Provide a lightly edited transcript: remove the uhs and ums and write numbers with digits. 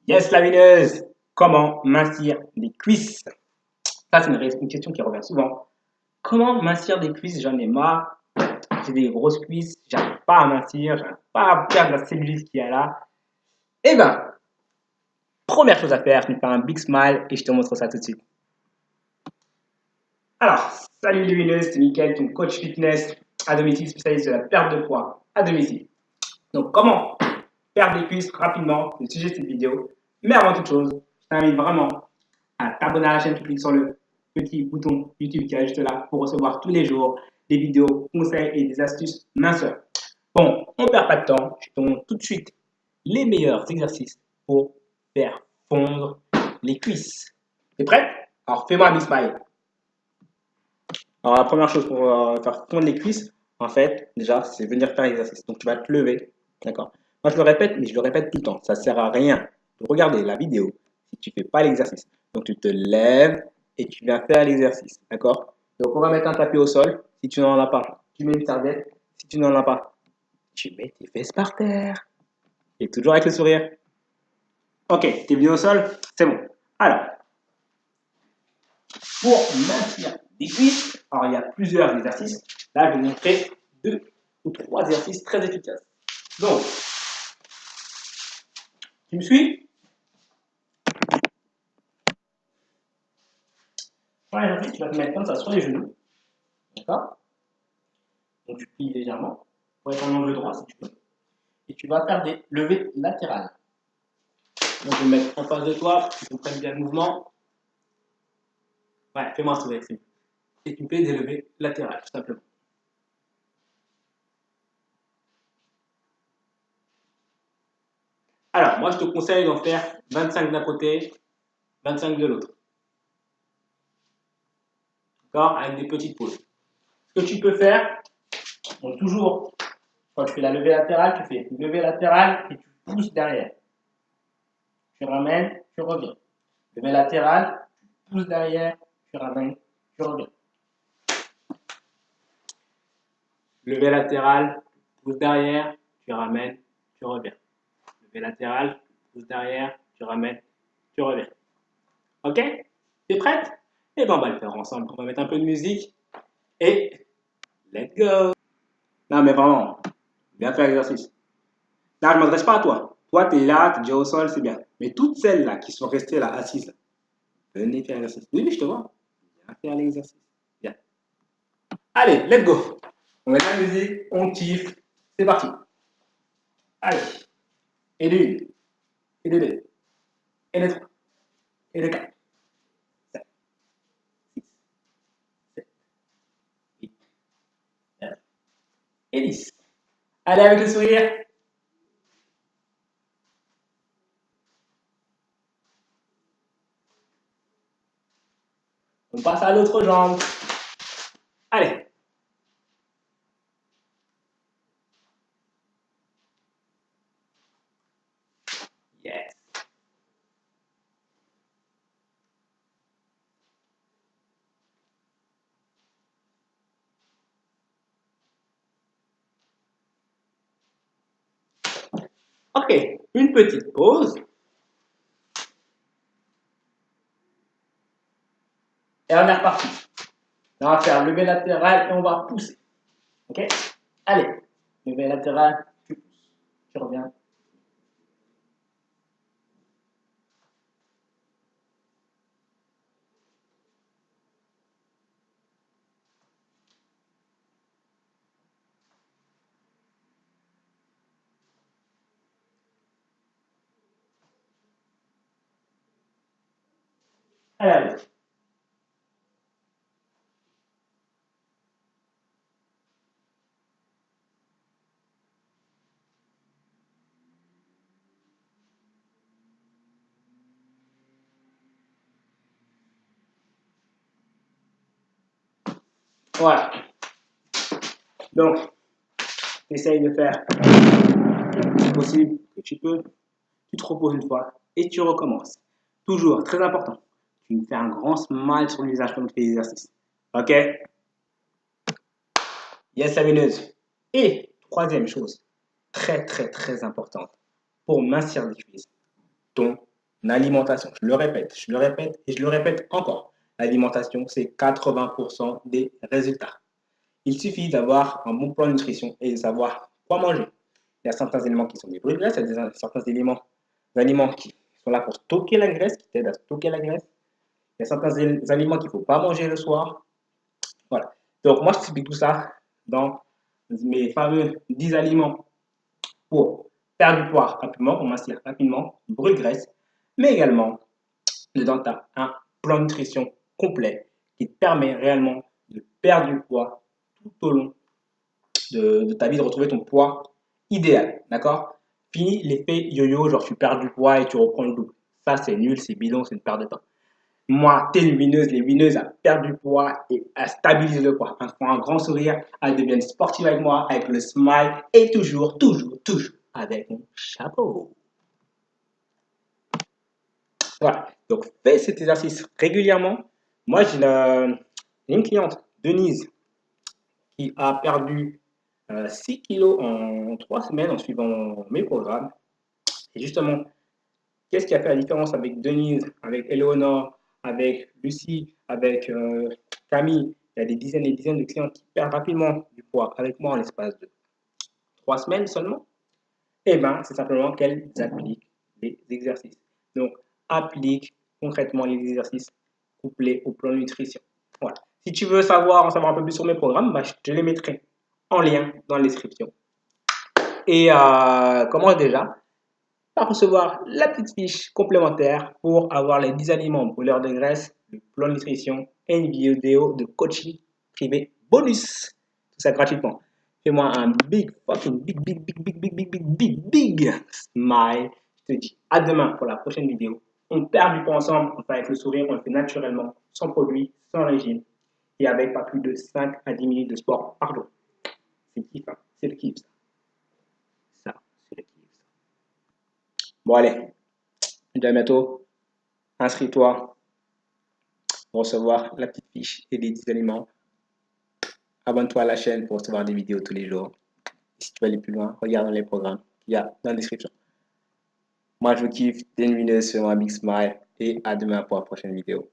Yes, la mineuse! Comment mincir des cuisses? Ça, c'est une question qui revient souvent. Comment mincir des cuisses? J'en ai marre. J'ai des grosses cuisses, j'arrive pas à mincir, j'arrive pas à perdre la cellulite qu'il y a là. Eh ben, première chose à faire, tu me fais un big smile et je te montre ça tout de suite. Alors, salut les lumineuses, c'est Mickaël, ton coach fitness à domicile spécialiste de la perte de poids à domicile. Donc, comment perdre des cuisses rapidement, c'est le sujet de cette vidéo. Mais avant toute chose, je t'invite vraiment à t'abonner à la chaîne, tu cliques sur le petit bouton YouTube qui est juste là pour recevoir tous les jours des vidéos, conseils et des astuces minceurs. Bon, on ne perd pas de temps, je te montre tout de suite les meilleurs exercices pour faire fondre les cuisses. T'es prêt? Alors fais-moi un big smile. Alors la première chose pour faire fondre les cuisses, en fait, déjà, c'est venir faire l'exercice. Donc tu vas te lever, d'accord? Moi je le répète, mais je le répète tout le temps. Ça ne sert à rien de regarder la vidéo si tu ne fais pas l'exercice. Donc tu te lèves et tu viens faire l'exercice, d'accord? Donc on va mettre un tapis au sol. Si tu n'en as pas, tu mets une serviette. Si tu n'en as pas, tu mets tes fesses par terre. Et toujours avec le sourire. Ok, t'es venu au sol, c'est bon. Alors, pour maintenir des cuisses, alors il y a plusieurs exercices. Là, je vais vous montrer 2 ou 3 exercices très efficaces. Donc, tu me suis? Premier exercice, tu vas te mettre comme ça sur les genoux. D'accord? Donc, tu plies légèrement pour être en angle droit si tu peux. Et tu vas faire des levées latérales. Donc, je vais me mettre en face de toi pour que tu comprennes bien le mouvement. Ouais, fais-moi un sourire, c'est mieux. Et tu fais des levées latérales, tout simplement. Alors, moi, je te conseille d'en faire 25 d'un côté, 25 de l'autre. D'accord? Avec des petites pauses. Ce que tu peux faire, donc toujours, quand tu fais la levée latérale, tu fais une levée latérale et tu pousses derrière. Tu ramènes, tu reviens. Levée latérale, tu pousses derrière, tu ramènes, tu reviens. Levée latérale, tu pousses derrière, tu ramènes, tu reviens. Levée latérale, tu pousses derrière, tu ramènes, tu reviens. Ok? T'es prête? Eh ben, on va le faire ensemble. On va mettre un peu de musique et let's go! Non, mais vraiment, bien faire l'exercice. Là, je ne m'adresse pas à toi. Toi, tu es là, tu es déjà au sol, c'est bien. Mais toutes celles-là qui sont restées là, assises, là, venez faire l'exercice. Oui, je te vois. Viens faire l'exercice. Bien. Allez, let's go. On met la musique, on kiffe. C'est parti. Allez. Et l'une, et de deux, et de trois, et de quatre, 5, 6, 7, 8, 9, et 10. Allez avec le sourire. On passe à l'autre jambe. Allez. Yes. Ok, une petite pause. Et on est reparti. Là, on va faire lever latéral et on va pousser. Ok? Allez. Lever latéral, tu pousses. Tu reviens. Allez, allez. Voilà. Donc, essaye de faire le plus possible que tu peux. Tu te reposes une fois et tu recommences. Toujours, très important. Tu me fais un grand smile sur le visage comme tu fais l'exercice. Ok? Yes, la mineuse. Et troisième chose, très très très importante, pour mincir les cuisses, ton alimentation. Je le répète et je le répète encore. L'alimentation, c'est 80% des résultats. Il suffit d'avoir un bon plan de nutrition et de savoir quoi manger. Il y a certains éléments qui sont des bruits de graisse, il y a certains aliments qui sont là pour stocker la graisse, qui t'aident à stocker la graisse. Il y a certains aliments qu'il ne faut pas manger le soir. Voilà. Donc, moi, je t'explique tout ça dans mes fameux 10 aliments pour perdre du poids rapidement, pour mincir rapidement, brûle graisse, mais également, dedans, tu as un plan de nutrition complet qui te permet réellement de perdre du poids tout au long de ta vie, de retrouver ton poids idéal. D'accord? Fini l'effet yo-yo, genre tu perds du poids et tu reprends le double. Ça, c'est nul, c'est bidon, c'est une perte de temps. Moi, t'es une vineuse, les vineuses, elles perdent du poids et elles stabilisent le poids. Elles font un grand sourire, elles deviennent sportives avec moi, avec le smile et toujours avec mon chapeau. Voilà. Donc, fais cet exercice régulièrement. Moi, j'ai une cliente, Denise, qui a perdu 6 kilos en 3 semaines en suivant mes programmes. Et justement, qu'est-ce qui a fait la différence avec Denise, avec Eleonore, avec Lucie, avec Camille? Il y a des dizaines et des dizaines de clients qui perdent rapidement du poids avec moi en l'espace de 3 semaines seulement. Eh bien, c'est simplement qu'elles appliquent les exercices. Donc, applique concrètement les exercices couplés au plan de nutrition. Voilà. Si tu veux en savoir un peu plus sur mes programmes, bah, je te les mettrai en lien dans la description. Et comment déjà par recevoir la petite fiche complémentaire pour avoir les 10 aliments brûleurs de graisse, le plan de nutrition et une vidéo de coaching privé bonus. Tout ça gratuitement. Fais-moi un big smile. Je te dis à demain pour la prochaine vidéo. On perd du poids ensemble, on le fait avec le sourire, on le fait naturellement, sans produit, sans régime et avec pas plus de 5 à 10 minutes de sport par jour. C'est le kiff, hein? C'est le kiff. Ça, c'est le kiff. Bon, allez, je te dis à bientôt. Inscris-toi pour recevoir la petite fiche et les 10 aliments. Abonne-toi à la chaîne pour recevoir des vidéos tous les jours. Et si tu veux aller plus loin, regarde dans les programmes qu'il y a dans la description. Moi, je vous kiffe. T'es une vineuse sur un big smile et à demain pour la prochaine vidéo.